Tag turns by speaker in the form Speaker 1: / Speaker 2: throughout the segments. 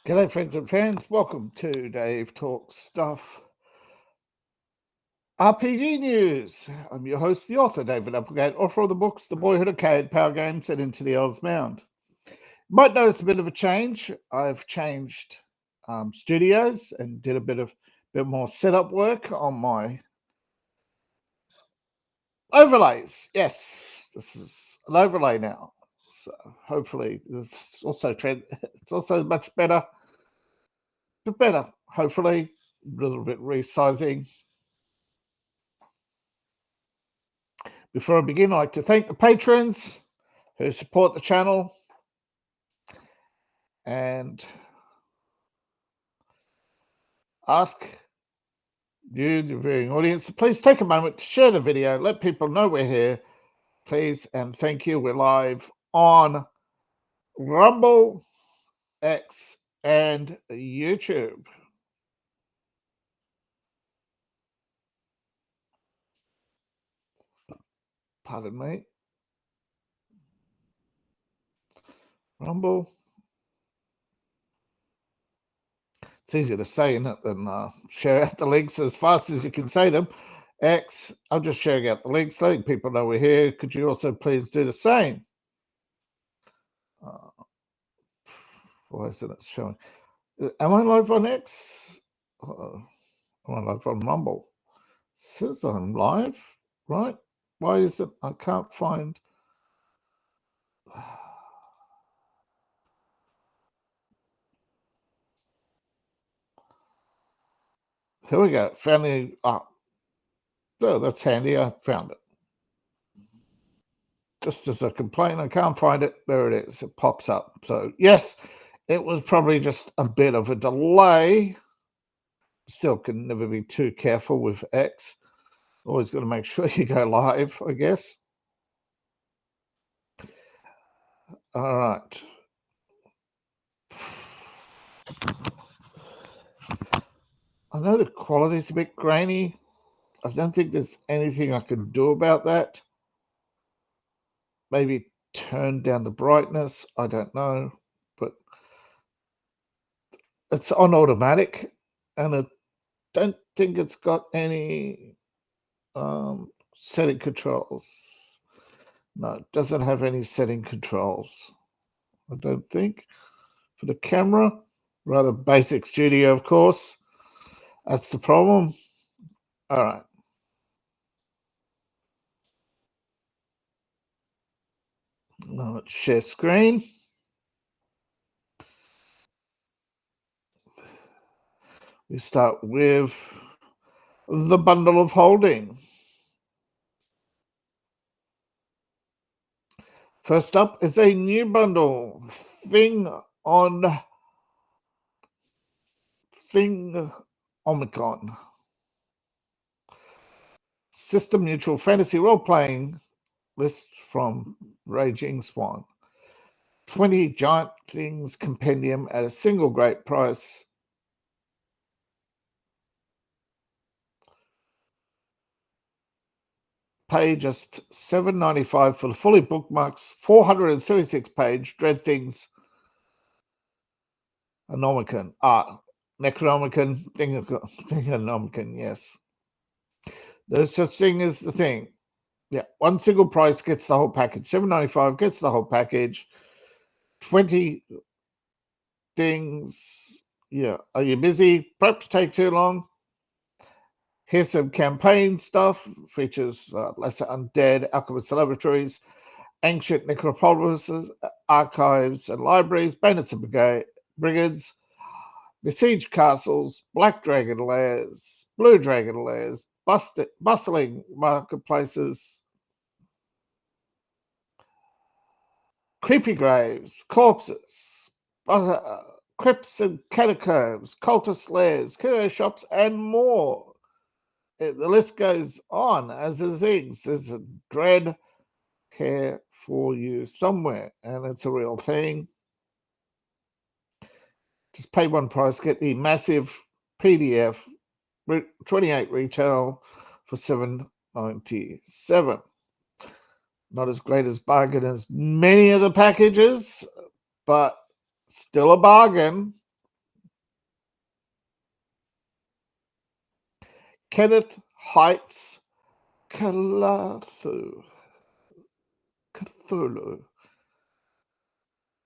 Speaker 1: G'day friends and fans, welcome to Dave Talks Stuff RPG News. I'm your host, the author, David Applegate, author of the books The Boyhood Arcade, Power Games, and Into the Oz Mound. You might notice a bit of a change. I've changed studios and did a bit more setup work on my overlays. Yes, this is an overlay now. So hopefully it's also much better. Hopefully, a little bit resizing. Before I begin, I'd like to thank the patrons who support the channel and ask you, the viewing audience, to please take a moment to share the video, let people know we're here, please, and thank you. We're live on Rumble, X, and YouTube. Pardon me. Rumble. It's easier to say, isn't it, than share out the links as fast as you can say them. X, I'm just sharing out the links, letting people know we're here. Could you also please do the same? Why isn't it showing? Am I live on X? Am I live on Rumble? It says I'm live, right? Why is it I can't find? Here we go. Found the oh, that's handy. I found it. Just as a complaint, I can't find it. There it is. It pops up. So yes, it was probably just a bit of a delay. Still can never be too careful with X. Always got to make sure you go live, I guess. All right. I know the quality's a bit grainy. I don't think there's anything I can do about that. Maybe turn down the brightness. I don't know. But it's on automatic, and I don't think it's got any setting controls. No, it doesn't have any setting controls. I don't think. For the camera, rather basic studio, of course. That's the problem. All right. Now let's share screen. We start with the bundle of holding. First up is a new bundle, Thing Omicron. System neutral fantasy role-playing lists from Raging Swan. 20 giant things compendium at a single great price. Pay just $7.95 for the fully bookmarked 476-page Dread Things Anomicon. Necronomicon, Thingonomicon, yes. There's such thing as the thing. Yeah, one single price gets the whole package. $7.95 gets the whole package. 20 things. Yeah, are you busy? Perhaps take too long. Here's some campaign stuff. Features Lesser Undead, Alchemist Laboratories, Ancient Necropolises, Archives and Libraries, Bandits and Brigands, Besieged Castles, Black Dragon Lairs, Blue Dragon Lairs, Bustling Marketplaces, Creepy Graves, Corpses, Crypts and Catacombs, Cultist Lairs, Curio Shops, and more. The list goes on as the things. There's a dread here for you somewhere, and it's a real thing. Just pay one price, get the massive PDF, 28 retail for $7.97. Not as great as bargain as many of the packages, but still a bargain. Kenneth Height's Cthulhu.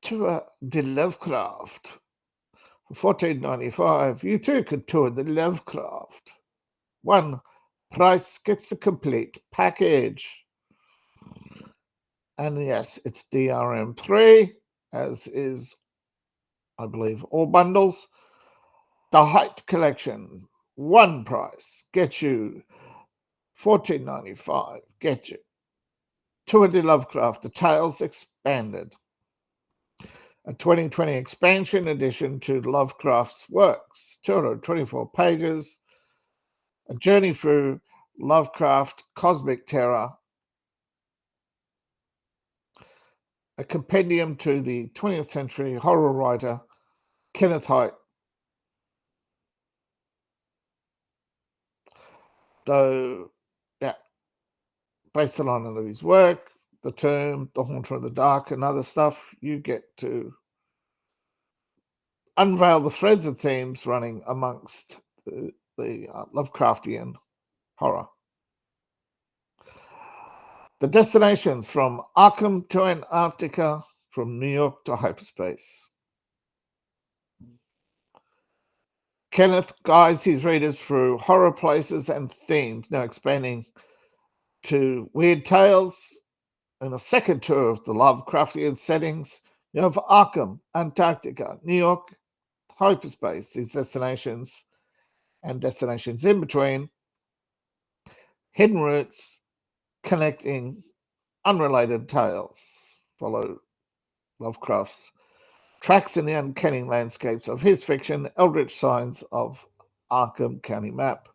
Speaker 1: Tour de Lovecraft. For $14.95, you too could tour the Lovecraft. One price gets the complete package. And yes, it's DRM3, as is, I believe, all bundles. The Height Collection, one price, gets you $14.95, get you Tour de Lovecraft, The Tales Expanded, a 2020 expansion edition to Lovecraft's works, 224 pages, a journey through Lovecraft cosmic terror, a compendium to the 20th century horror writer Kenneth Height. Though, yeah, based on a lot of his work, The Term, The Haunter of the Dark, and other stuff, you get to unveil the threads and themes running amongst the Lovecraftian horror. The destinations from Arkham to Antarctica, from New York to hyperspace. Kenneth guides his readers through horror places and themes, now expanding to weird tales. In a second tour of the Lovecraftian settings, you have Arkham, Antarctica, New York, hyperspace, these destinations, and destinations in between. Hidden routes connecting unrelated tales. Follow Lovecraft's tracks in the uncanny landscapes of his fiction, eldritch signs of Arkham County map.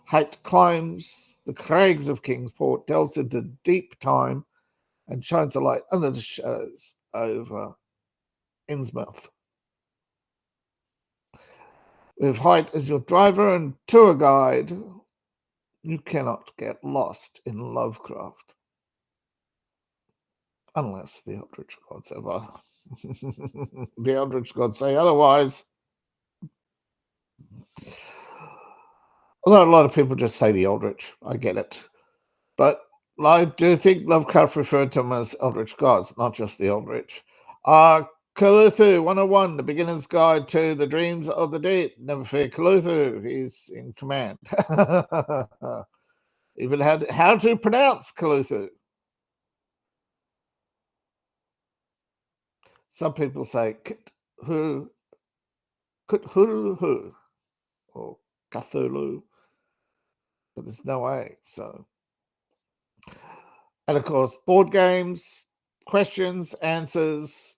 Speaker 1: Height climbs the crags of Kingsport, delves into deep time, and shines a light under the shadows over Innsmouth. With Height as your driver and tour guide, you cannot get lost in Lovecraft. Unless the Eldritch Gods ever. The Eldritch Gods say otherwise. Although a lot of people just say the Eldritch, I get it. But I do think Lovecraft referred to them as Eldritch Gods, not just the Eldritch. Cthulhu 101, the beginner's guide to the dreams of the dead. Never fear Cthulhu, he's in command. Even how to pronounce Cthulhu. Some people say Cthulhu or Cthulhu, but there's no A. So, and of course, board games, questions, answers,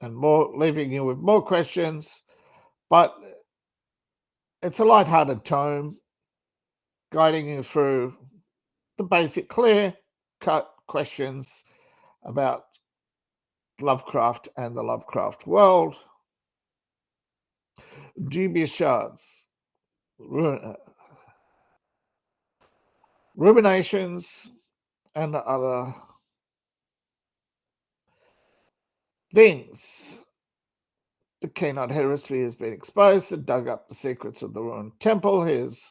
Speaker 1: and more, leaving you with more questions. But it's a light-hearted tome, guiding you through the basic, clear-cut questions about Lovecraft and the Lovecraft world. Dubious shards, ruminations, and other things. The Kenite heresy has been exposed and dug up the secrets of the ruined temple. He has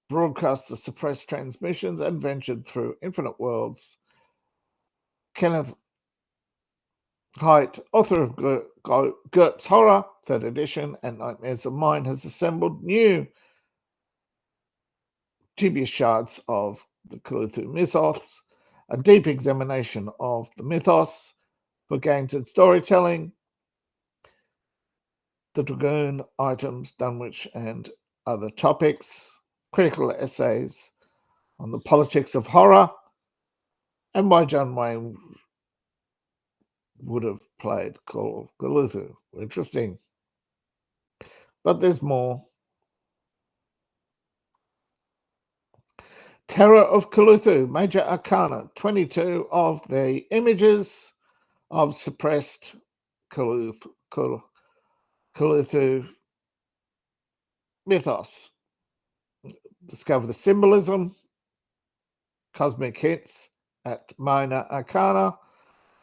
Speaker 1: broadcast the suppressed transmissions and ventured through infinite worlds. Kenneth Height, author of GURPS Horror, 3rd edition, and Nightmares of Mine, has assembled new dubious shards of the Cthulhu mythos, a deep examination of the mythos for games and storytelling, the Dragoon items, Dunwich, and other topics, critical essays on the politics of horror, and why John Wayne would have played Call of Cthulhu. Interesting. But there's more. Terror of Cthulhu, Major Arcana, 22 of the images of suppressed Cthulhu mythos. Discover the symbolism, cosmic hits at Minor Arcana,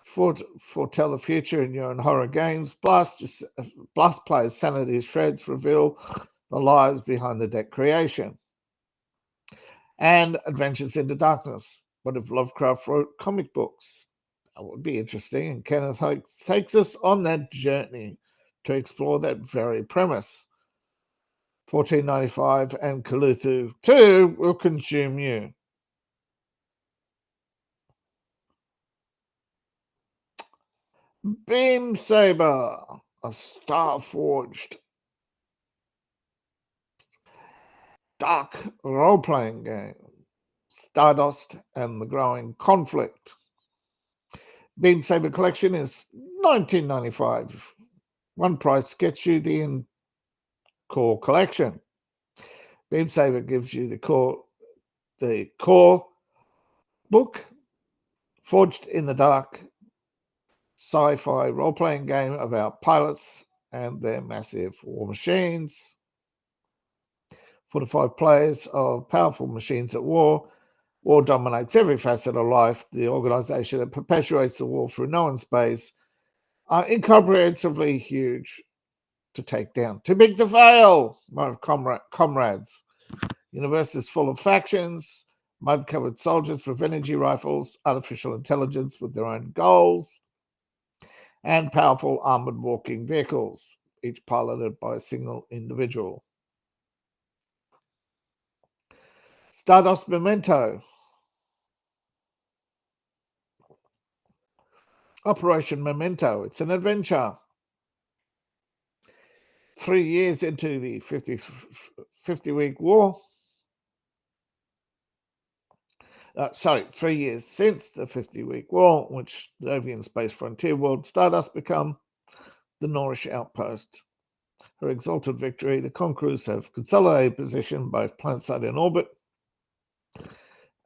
Speaker 1: foretell the future in your own horror games, blast players' sanity shreds, reveal the lies behind the deck creation. and Adventures into Darkness. What if Lovecraft wrote comic books? That would be interesting. And Kenneth takes us on that journey to explore that very premise. $14.95 and Cthulhu 2 will consume you. Beam Saber, a star-forged dark role-playing game. Stardust and the Growing Conflict. Beam Saber Collection is $19.95. One price gets you the core collection. Beam Saber gives you the core book, Forged in the Dark, sci-fi role-playing game about pilots and their massive war machines. 45 players of powerful machines at war. War dominates every facet of life. The organization that perpetuates the war through known space are incomprehensibly huge to take down. Too big to fail, my comrades. Universe is full of factions, mud-covered soldiers with energy rifles, artificial intelligence with their own goals, and powerful armored walking vehicles, each piloted by a single individual. Stardust Memento. Operation Memento. It's an adventure. 3 years into the 50-week war. 3 years since the 50-week war, which the Ovian Space Frontier world Stardust become the Nourish outpost. Her exalted victory, the conquerors have consolidated position both planetside and orbit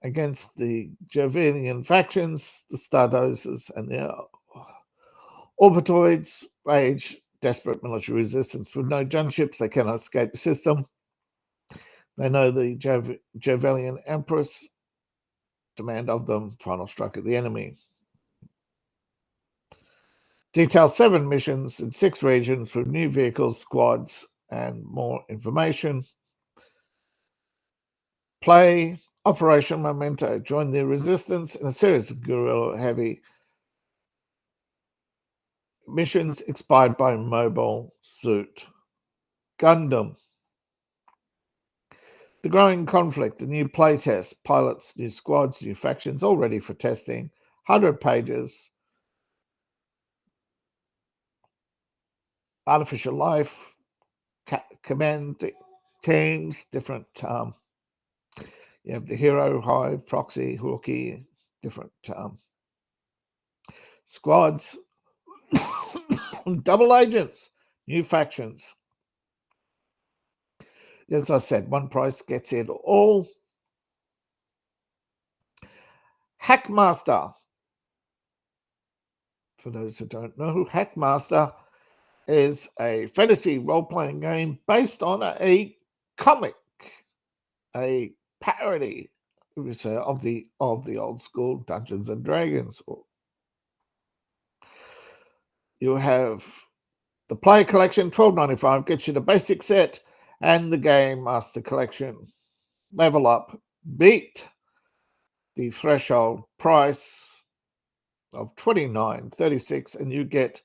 Speaker 1: against the Jovinian factions, the Stardozers, and the Orbitoids wage desperate military resistance. With no gunships, they cannot escape the system. They know the Jovelian Empress demand of them final strike at the enemy. Detail 7 missions in 6 regions with new vehicles, squads, and more information. Play Operation Memento. Join the resistance in a series of guerrilla-heavy missions inspired by Mobile Suit Gundam. The Growing Conflict, a new playtest, pilots, new squads, new factions, all ready for testing. 100 pages. Artificial life, command teams, different. You have the Hero, Hive, Proxy, Hawkeye, different squads, double agents, new factions. As I said, one price gets it all. Hackmaster. For those who don't know, Hackmaster is a fantasy role-playing game based on a comic, a parody of the old school Dungeons and Dragons. You have the player collection, $12.95, gets you the basic set and the game master collection. Level up, beat the threshold price of $29.36, and you get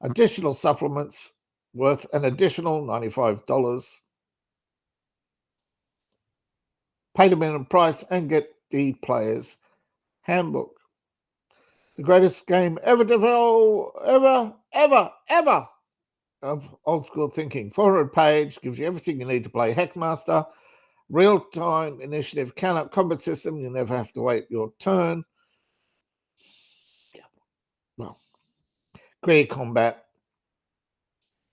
Speaker 1: additional supplements worth an additional $95. Pay the minimum price and get the player's handbook. The greatest game ever developed, ever of old school thinking. 400 page, gives you everything you need to play Hackmaster. Real-time initiative count-up combat system. You never have to wait your turn. Well, career combat.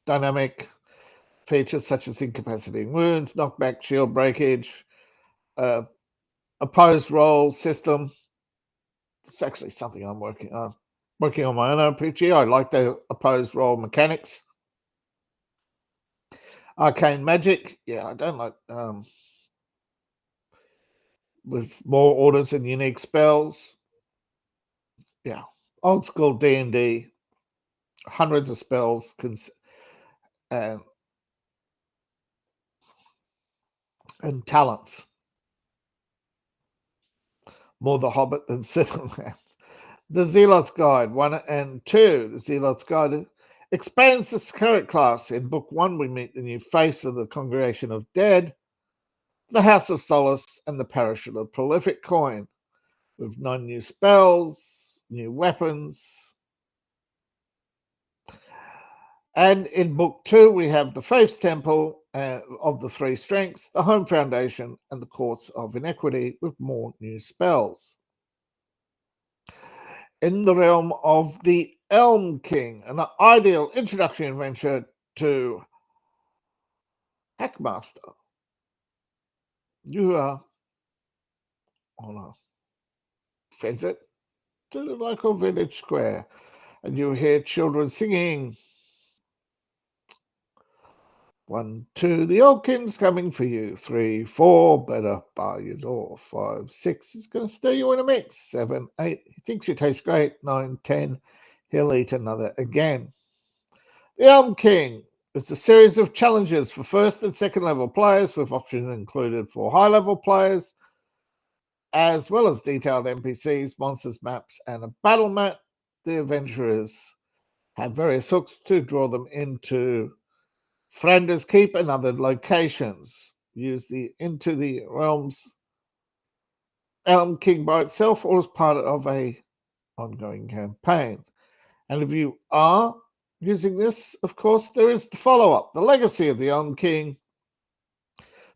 Speaker 1: Dynamic features such as incapacitating wounds, knockback, shield breakage, opposed roll system. It's actually something I'm working on. Working on my own RPG. I like the opposed roll mechanics. Arcane magic. Yeah, I don't like with more orders and unique spells. Yeah, old school D&D. Hundreds of spells and talents. more The Hobbit than Silverland. The Zealot's Guide 1 and 2. The Zealot's Guide expands the current class. In Book 1, we meet the new faiths of the Congregation of Dead, the House of Solace, and the Parish of the Prolific Coin, with 9 new spells, new weapons. And in Book 2, we have the Faith's Temple of the Three Strengths, the Home Foundation, and the Courts of Inequity, with more new spells. In the realm of the Elm King, an ideal introductory adventure to Hackmaster. You are on a visit to the local village square, and you hear children singing. 1, 2, the old king's coming for you. 3, 4, better bar your door. 5, 6, is going to stir you in a mix. 7, 8, he thinks you taste great. 9, 10, he'll eat another again. The Elm King is a series of challenges for first and second level players, with options included for high level players, as well as detailed NPCs, monsters, maps, and a battle map. The adventurers have various hooks to draw them into Flanders Keep and other locations. Use into the realms Elm King by itself or as part of a ongoing campaign. And if you are using this, of course, there is the follow-up, the legacy of the Elm King.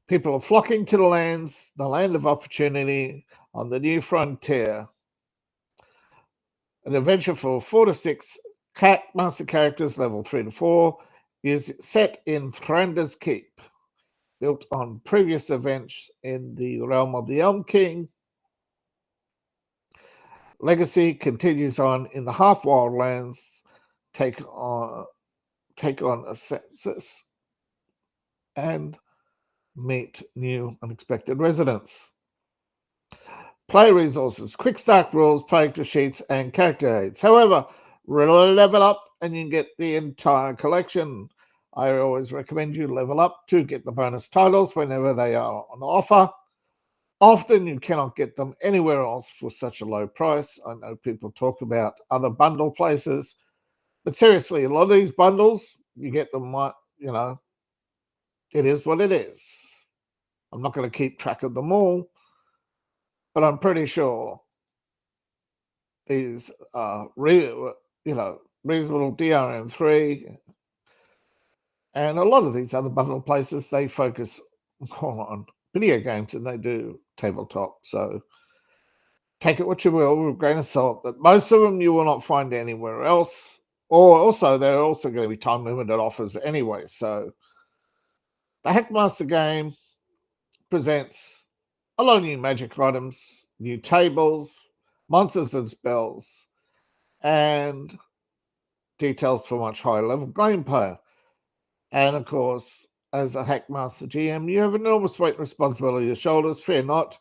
Speaker 1: People are flocking to the land of opportunity on the new frontier. An adventure for 4 to 6 master characters, level 3 to 4, is set in Flanders Keep, built on previous events in the realm of the Elm King. Legacy continues on in the half-wild lands, take on a census, and meet new unexpected residents. Play resources, quick start rules, character sheets, and character aids. However, level up and you can get the entire collection. I always recommend you level up to get the bonus titles whenever they are on offer. Often you cannot get them anywhere else for such a low price. I know people talk about other bundle places, but seriously, a lot of these bundles, you get them, it is what it is. I'm not going to keep track of them all, but I'm pretty sure these are reasonable DRM3, and a lot of these other bundle places, they focus more on video games than they do tabletop. So take it what you will with a grain of salt, but most of them you will not find anywhere else. Or also, they're also going to be time limited offers anyway. So the Hackmaster game presents a lot of new magic items, new tables, monsters and spells, and details for much higher level gameplay. And of course, as a Hackmaster GM, you have enormous weight and responsibility on your shoulders. Fear not.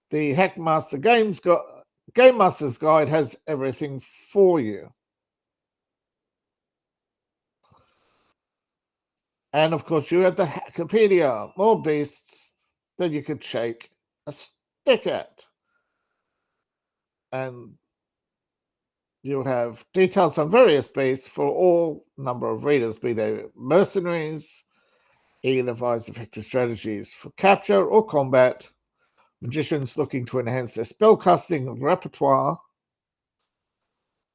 Speaker 1: The Hackmaster Game Master's Guide has everything for you. And of course, you have the Hackopedia, more beasts that you could shake a stick at. And you'll have details on various beasts for all number of readers, be they mercenaries, ill-advised effective strategies for capture or combat, magicians looking to enhance their spellcasting repertoire,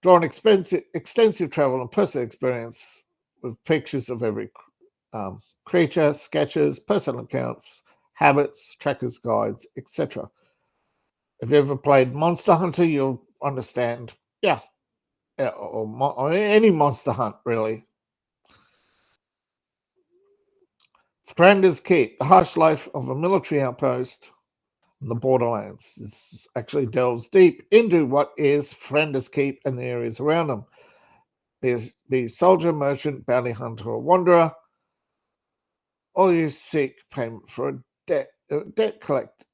Speaker 1: draw an extensive travel and personal experience with pictures of every creature, sketches, personal accounts, habits, trackers, guides, etc. If you ever played Monster Hunter, you'll understand, or any Monster Hunt, really. Flanders Keep, the harsh life of a military outpost in the borderlands. This actually delves deep into what is Flanders Keep and the areas around them. There's the soldier, merchant, bounty hunter, or wanderer. All you seek payment for a debt collector.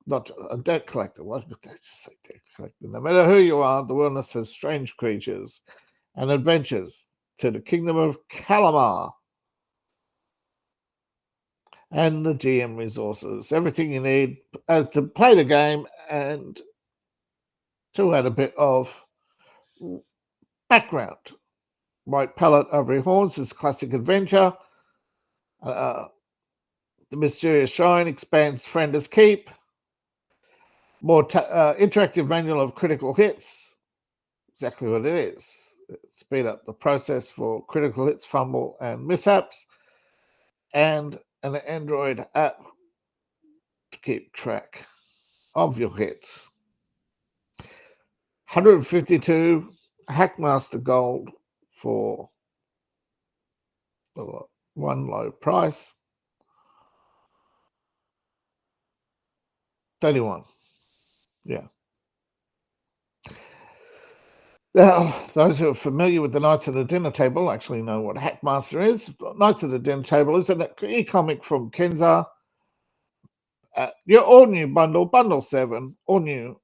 Speaker 1: Not a debt collector. Why would they just say debt collector? No matter who you are, the wilderness has strange creatures and adventures to the kingdom of Kalamar. and the GM resources. Everything you need to play the game and to add a bit of background. White Palette Over Your Horns is classic adventure. The Mysterious Shrine expands Friender's Keep. More interactive manual of critical hits. Exactly what it is. Speed up the process for critical hits, fumble, and mishaps. And an Android app to keep track of your hits. 152 Hackmaster Gold for one low price. 31. Yeah. Now, those who are familiar with the Knights of the Dinner Table actually know what Hackmaster is. Knights of the Dinner Table is an e-comic from Kenza. Your all-new bundle, Bundle 7, all new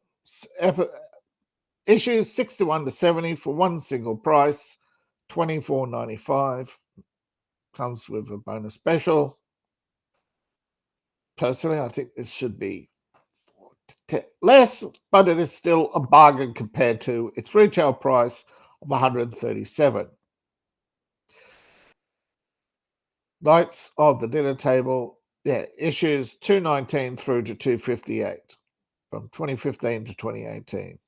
Speaker 1: issues 61 to 70 for one single price, $24.95. Comes with a bonus special. Personally, I think this should be less, but it is still a bargain compared to its retail price of $137. Knights of the Dinner Table, issues 219 through to 258 from 2015 to 2018.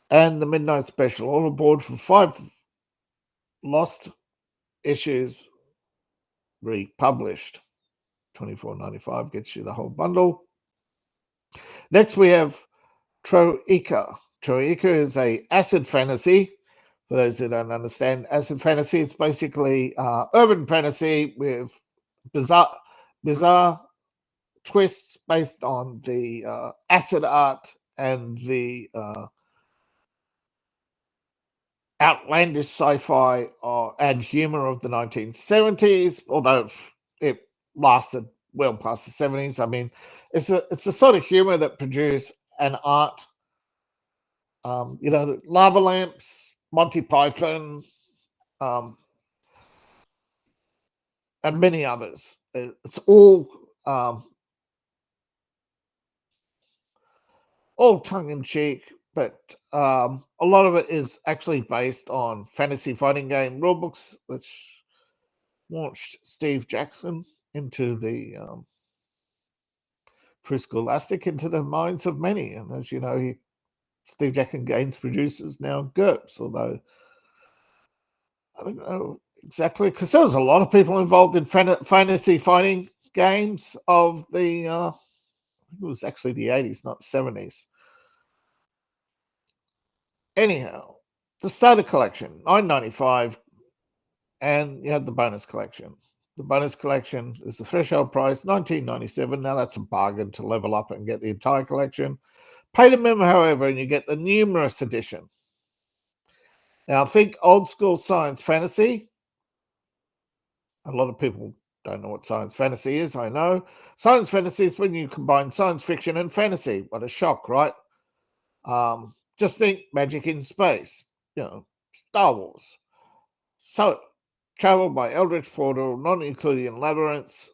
Speaker 1: And the Midnight Special, all aboard for 5 lost issues republished. $24.95 gets you the whole bundle. Next, we have Troika. Troika is a acid fantasy. For those who don't understand acid fantasy, it's basically urban fantasy with bizarre twists based on the acid art and the outlandish sci-fi and humor of the 1970s, although it lasted well past the 70s. I mean, it's the sort of humor that produced an art, lava lamps, Monty Python, and many others. It's all tongue-in-cheek, but a lot of it is actually based on fantasy fighting game rulebooks, which launched Steve Jackson into the through Scholastic into the minds of many. And as you know, Steve Jackson Games produces now GURPS, although I don't know exactly, because there was a lot of people involved in fantasy fighting games of the it was actually the 80s, not 70s. Anyhow, the starter collection, $9.95, and you have the bonus collection. The bonus collection is the threshold price, $19.97. Now that's a bargain to level up and get the entire collection. Pay the minimum, however, and you get the numerous edition. Now, think old school science fantasy. A lot of people don't know what science fantasy is, I know. Science fantasy is when you combine science fiction and fantasy. What a shock, right? Just think magic in space, Star Wars. So, travel by Eldritch Portal, non-Euclidean labyrinths,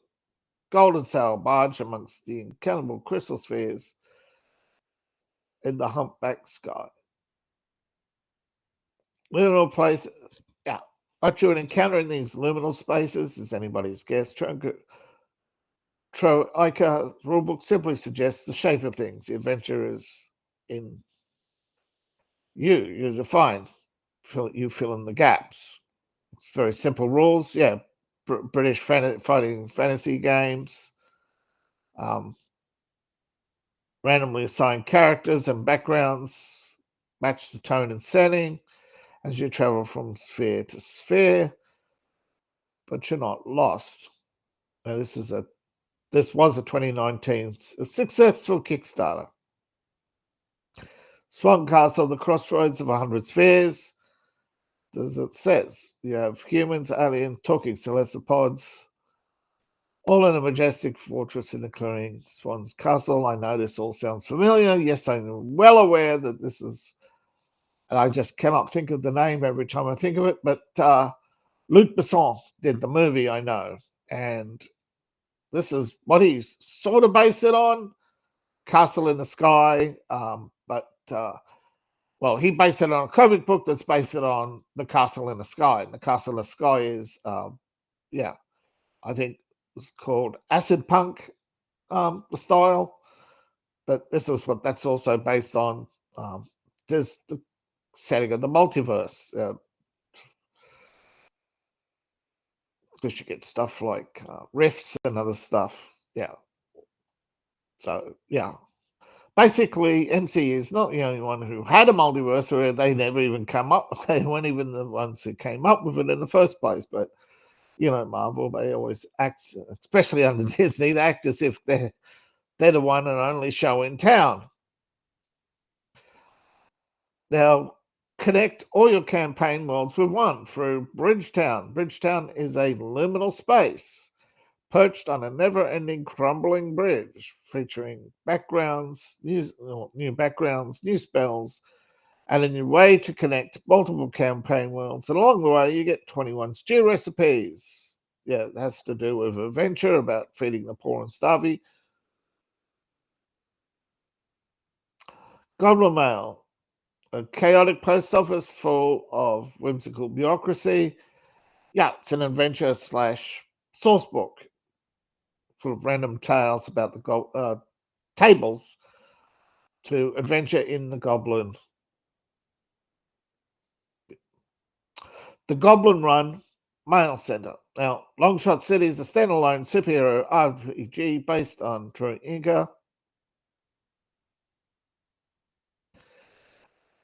Speaker 1: golden sail barge amongst the incountable crystal spheres in the humpback sky. Liminal place, what you would encounter in these liminal spaces is anybody's guess. Troika rulebook simply suggests the shape of things. The adventure is in you. You define. You fill in the gaps. It's very simple rules. British fighting fantasy games. Randomly assigned characters and backgrounds match the tone and setting as you travel from sphere to sphere, but you're not lost. Now, this was a 2019 successful Kickstarter. Swan Castle, the crossroads of 100 spheres. As it says, you have humans, aliens, talking cephalopods, all in a majestic fortress in the clearing Swan's Castle. I know this all sounds familiar. Yes, I'm well aware that this is, and I just cannot think of the name every time I think of it, but Luc Besson did the movie, I know, and this is what he's sort of based it on, Castle in the Sky, but he based it on a comic book that's based it on the Castle in the Sky, and the Castle in the Sky is, I think it's called acid punk, the style, but this is what that's also based on. There's the setting of the multiverse, because you get stuff like rifts and other stuff. Yeah. So, yeah. Basically, MCU is not the only one who had a multiverse, or they never even come up. They weren't even the ones who came up with it in the first place. But, Marvel, they always act, especially under Disney, they act as if they're the one and only show in town. Now, connect all your campaign worlds with one through Bridgetown. Bridgetown is a liminal space perched on a never-ending crumbling bridge, featuring backgrounds, new backgrounds, new spells, and a new way to connect multiple campaign worlds. And along the way, you get 21 stew recipes. Yeah, it has to do with adventure about feeding the poor and starving. Goblin Mail, a chaotic post office full of whimsical bureaucracy. Yeah, it's an adventure / source book full of random tales about the tables to adventure in the Goblin. The Goblin Run Mail Center. Now, Longshot City is a standalone superhero RPG based on true Inca.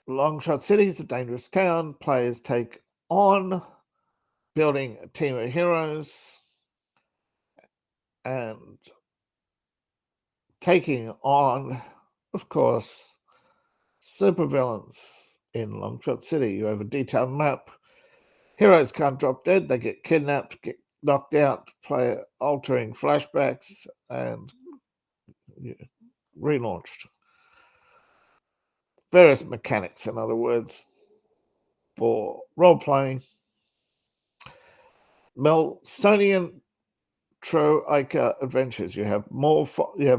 Speaker 1: Longshot City is a dangerous town. Players take on building a team of heroes and taking on, of course, supervillains in Longshot City. You have a detailed map. Heroes can't drop dead. They get kidnapped, get knocked out, play altering flashbacks, and relaunched. Various mechanics, in other words, for role-playing. Melsonian Troika Adventures. You have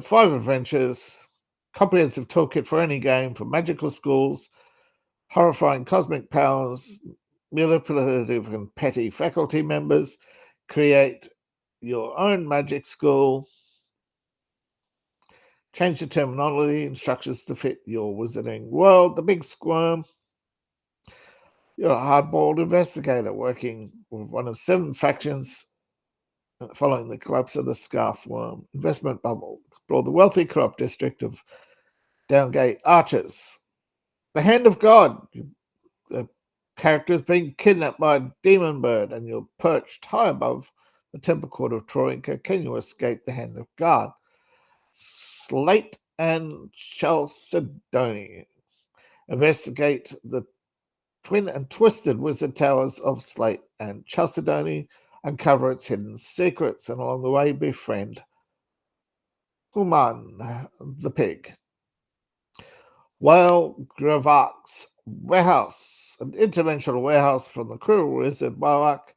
Speaker 1: 5 adventures, comprehensive toolkit for any game, for magical schools, horrifying cosmic powers, manipulative and petty faculty members. Create your own magic school. Change the terminology and structures to fit your wizarding world. The Big Squirm. You're a hard-boiled investigator working with one of 7 factions following the collapse of the Scarf Worm investment bubble. Explore the wealthy crop district of Downgate Archers. The Hand of God. The character is being kidnapped by a demon bird, and you're perched high above the temple court of Troika. Can you escape the Hand of God? Slate and Chalcedony. Investigate the twin and twisted wizard towers of Slate and Chalcedony. Uncover its hidden secrets, and along the way befriend Human, the pig. Whale Gravak's warehouse, an interdimensional warehouse from the cruel wizard Wawak,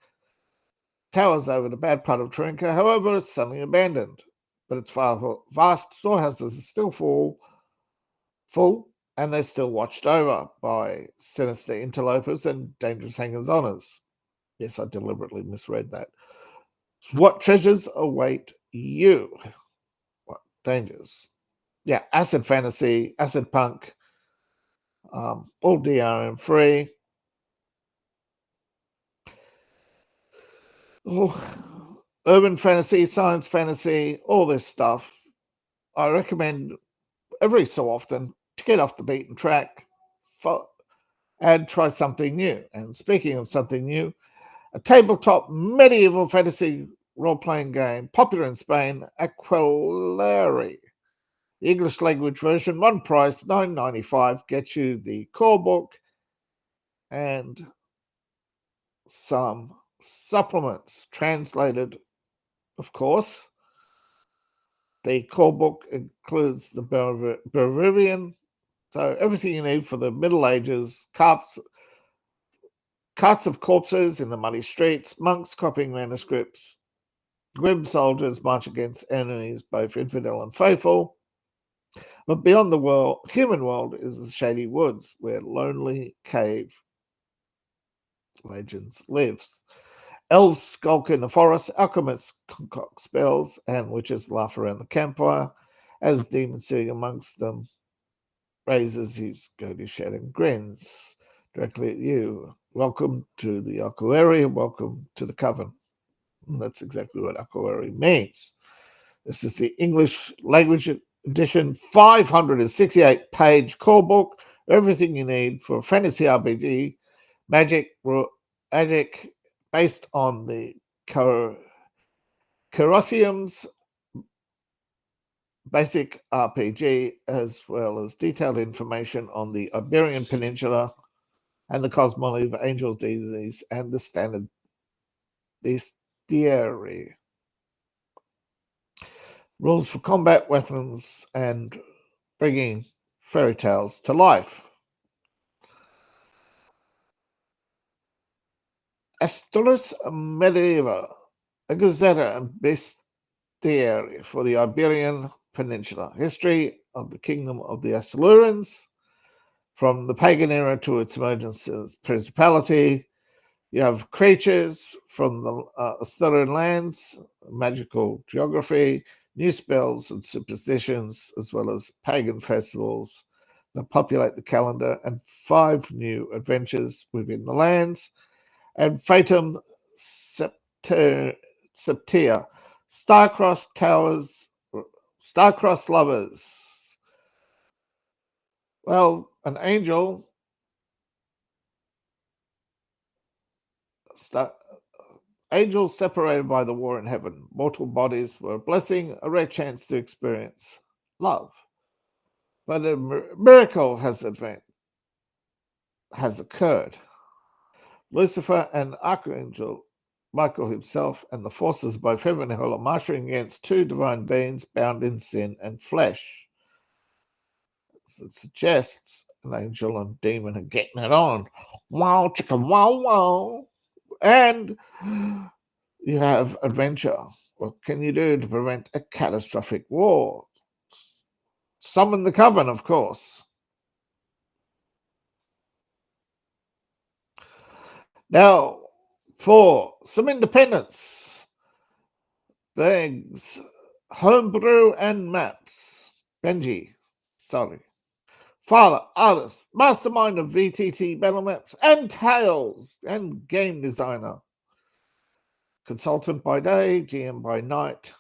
Speaker 1: towers over the bad part of Trinka. However, it's suddenly abandoned, but its vast storehouses are still full, and they're still watched over by sinister interlopers and dangerous hangers-oners. Yes, I deliberately misread that. What treasures await you? What dangers? Yeah, acid fantasy, acid punk, all DRM free. Urban fantasy, science fantasy, all this stuff. I recommend every so often to get off the beaten track and try something new. And speaking of something new, a tabletop medieval fantasy role-playing game popular in Spain, Aquilari. The English language version, one price, $9.95, gets you the core book and some supplements, translated, of course. The core book includes the Bavarian, so everything you need for the Middle Ages, cups, Carts of corpses in the muddy streets, monks copying manuscripts, grim soldiers march against enemies, both infidel and faithful. But beyond the human world is the shady woods, where lonely cave legends lives. Elves skulk in the forest, alchemists concoct spells, and witches laugh around the campfire as demon sitting amongst them raises his goaty shed and grins directly at you. Welcome to the Akueri, welcome to the Coven. And that's exactly what Akueri means. This is the English language edition, 568-page core book, everything you need for a fantasy RPG, magic based on the Chaosium's basic RPG, as well as detailed information on the Iberian Peninsula and the cosmology of angels, deities, and the standard bestiary. Rules for combat, weapons, and bringing fairy tales to life. Astoris Medieva, a Gazzetta and bestiary for the Iberian Peninsula. History of the Kingdom of the Asilurians, from the pagan era to its emergence as principality. You have creatures from the Asturian lands, magical geography, new spells and superstitions, as well as pagan festivals that populate the calendar, and 5 new adventures within the lands. And Fatum Septia, Star-crossed towers, star-crossed lovers. Well, an angel angels separated by the war in heaven. Mortal bodies were a blessing, a rare chance to experience love. But a miracle has occurred. Lucifer and Archangel Michael himself and the forces of both heaven and hell are marching against 2 divine beings bound in sin and flesh. So it suggests an angel and demon are getting it on. Wow, chicken, wow, wow. And you have adventure. What can you do to prevent a catastrophic war? Summon the Coven, of course. Now, for some independence, Benge's Homebrew and Maps. Benge, sorry. Father, artist, mastermind of VTT battle maps and tales, and game designer. Consultant by day, GM by night.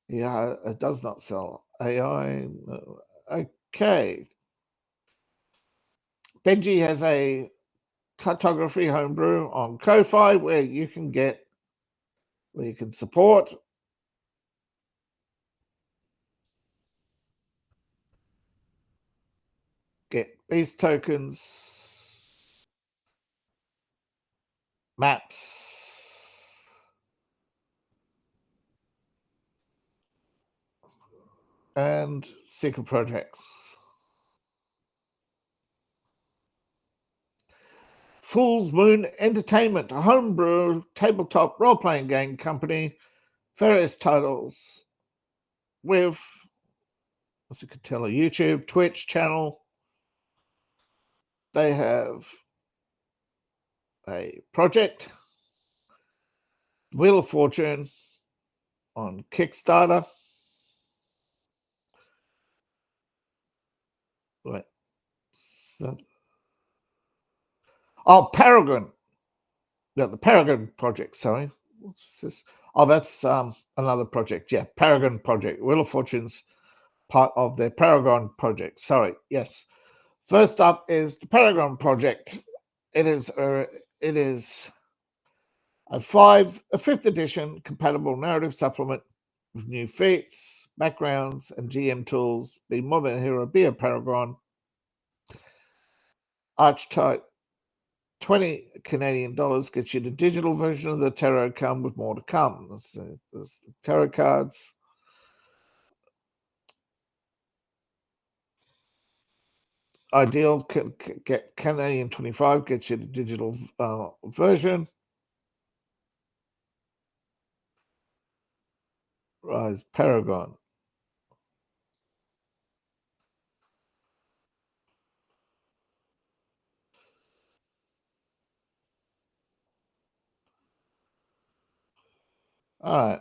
Speaker 1: Yeah, it does not sell AI. No. Okay. Benge has a cartography homebrew on Ko-Fi where you can support get beast tokens, maps, and secret projects. Fool's Moon Entertainment, a homebrew tabletop role-playing game company, various titles with, as you could tell, a YouTube, Twitch channel. They have a project, Wheel of Fortune, on Kickstarter. Wait. Oh, Paragon. Yeah, the Paragon Project, sorry. What's this? Oh, that's another project. Yeah, Paragon Project. Wheel of Fortune's part of the Paragon Project. Sorry, yes. First up is the Paragon Project. It is a 5th edition compatible narrative supplement with new feats, backgrounds, and GM tools. Be more than a hero, be a Paragon. Archetype, 20 Canadian dollars gets you the digital version of the tarot card with more to come. There's the tarot cards. ideal. Get Canadian 25 gets you the digital version. Rise Paragon. All right.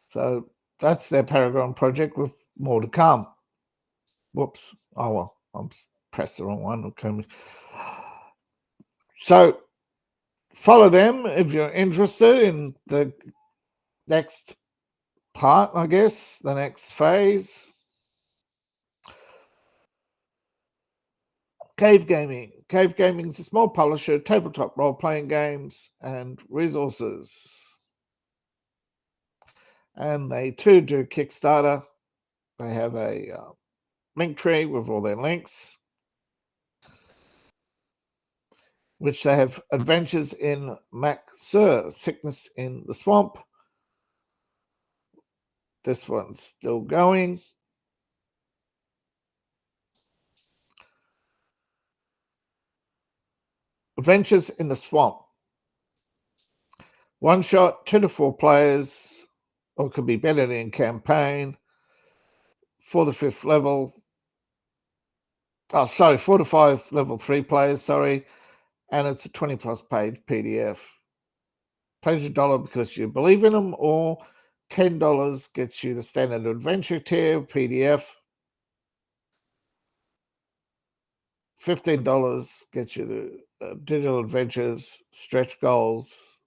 Speaker 1: So that's their Paragon project with more to come. Whoops. Oh, well, I'm pressed the wrong one. Okay. So follow them if you're interested in the next part, I guess, the next phase. Cave Gaming. Cave Gaming is a small publisher, tabletop role-playing games and resources. And they too do Kickstarter. They have a link tree with all their links, which they have adventures in Maksur, sickness in the swamp. This one's still going. Adventures in the swamp. One shot, 2 to 4 players, or it could be better in campaign. 4 to 5th level. Oh, sorry, 4 to 5 level 3 players, sorry. And it's a 20 plus page PDF. Pays $1 because you believe in them, or $10 gets you the standard adventure tier PDF. $15 gets you the digital adventures, stretch goals.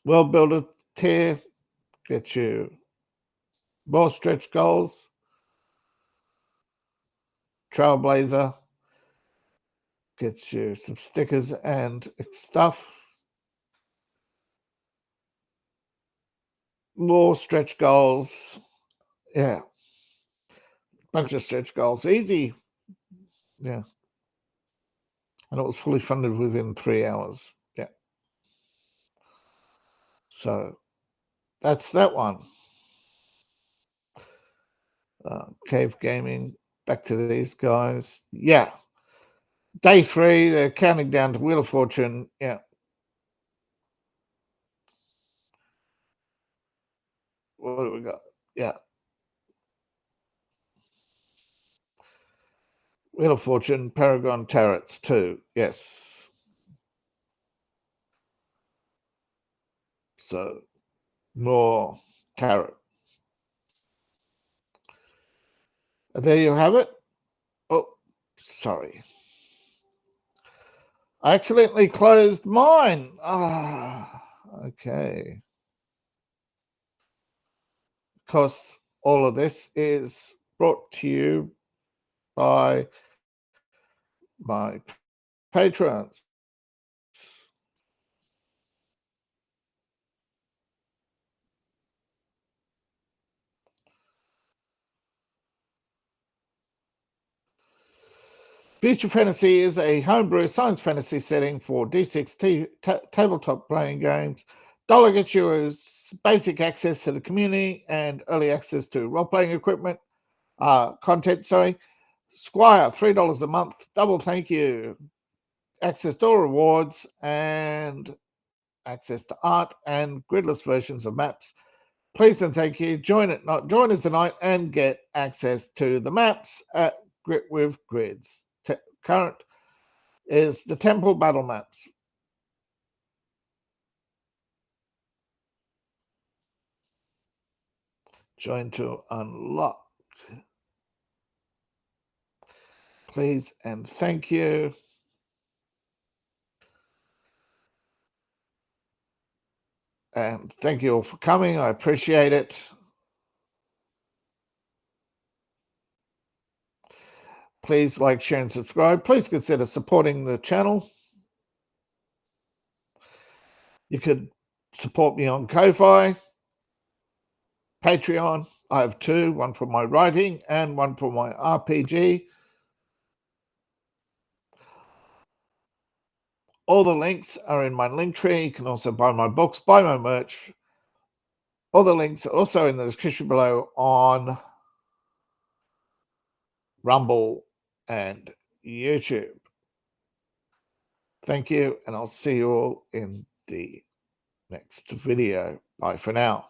Speaker 1: World Builder tier gets you more stretch goals. Trailblazer gets you some stickers and stuff. More stretch goals. Yeah. Bunch of stretch goals. Easy. Yeah. And it was fully funded within 3 hours. Yeah. So that's that one. Cave Gaming. Back to these guys. Yeah. Day 3, they're counting down to Wheel of Fortune. Yeah. What do we got? Yeah. Wheel of Fortune, Paragon Turrets 2. Yes. So more tarot. And there you have it. Oh, sorry. I accidentally closed mine. Okay. Of course, all of this is brought to you by my patrons. Future Fantasy is a homebrew science fantasy setting for D6 tabletop playing games. Dollar gets you basic access to the community and early access to role-playing equipment, content, sorry. Squire, $3 a month, double thank you. Access to all rewards and access to art and gridless versions of maps. Please and thank you. Join us tonight and get access to the maps at Grit with Grids. Current is the Temple Battle maps. Join to unlock. Please and thank you. And thank you all for coming. I appreciate it. Please like, share, and subscribe. Please consider supporting the channel. You could support me on Ko-Fi, Patreon. I have 2, one for my writing and one for my RPG. All the links are in my link tree. You can also buy my books, buy my merch. All the links are also in the description below on Rumble and YouTube. Thank you, and I'll see you all in the next video. Bye for now.